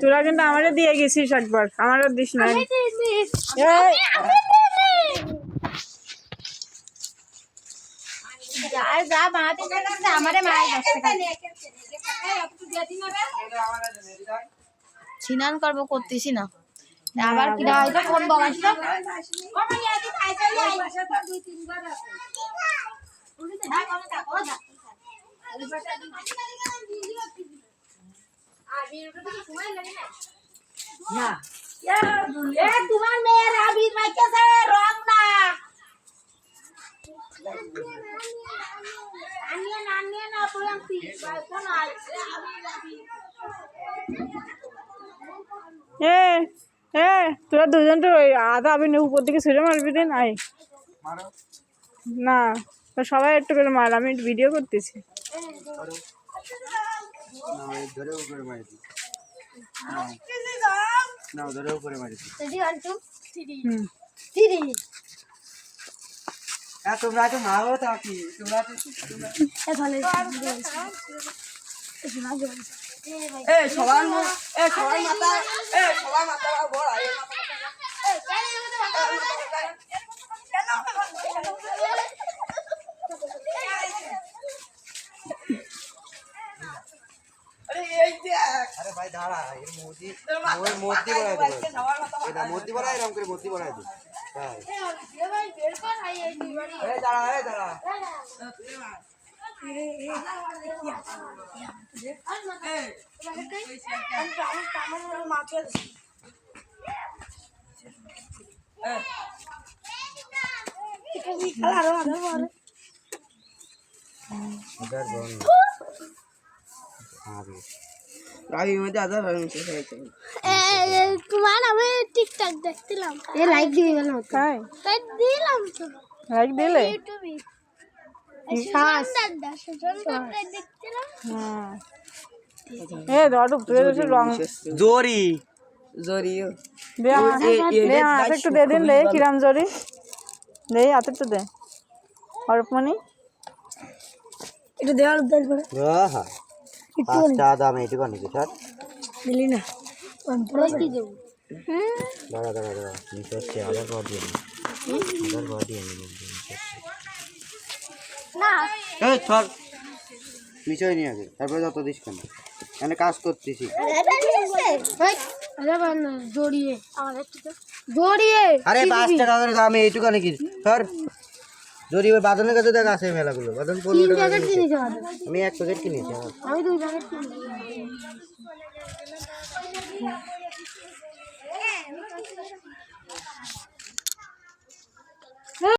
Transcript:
তোরা কিন্তু আমারে দিয়ে গেছিস একবার, আমারও দিস না। স্নান করবো করতেছি না, আবার কি হয়তো ফোন বলাছিল। তোমার মেয়ের আবির মাইকেছে রং না তোরা দুজন তো আধা আবির উপর দিকে ছুঁড়ে মারবি রে। নাই না, সবাই একটু করে মার, আমি ভিডিও করতেছি। তোমরা তো মারো থাকি, তোমরা সবার মাথা বড় अरे भाई दाड़ा ये मोदी मोदी बना दे ये मोदी बना है राम करे मोदी बना दे ये भाई बेर पर आई है अरे दाड़ा তোমার আমি টিকটক দেখছিলাম, এ লাইক দিবি বলো তাই তাই দিলাম তো। লাইক দিলে ইউটিউবে সুন্দর দেখছিলাম। এ দাদু তুই তো রং जोरी जोरी দে আমার একটু দে দিন রে, কিরাম জরি দে হাতে একটু দে অর্পণী এটা দেওয়ার দল পড়ে हां पांचटा दाम एटी कोनी के सर দিলি না পুরো কি দেব। दादा निशो से आधार कार्ड दिए না এই সর বিষয় নিয়ে আগে তারপরে যত দিস কেন এখানে কাজ করতেছি। জড়িয়ে আমাদের জড়িয়ে আরে 5 টাকা করে দাম এইটুকু নাকি সর জড়িয়ে বাদনের কাছে দেখ আছে মেলাগুলো বাদন 15 টাকা কিনেছি আমি এক প্যাকেট কিনেছি আমি 2 প্যাকেট কিনেছি।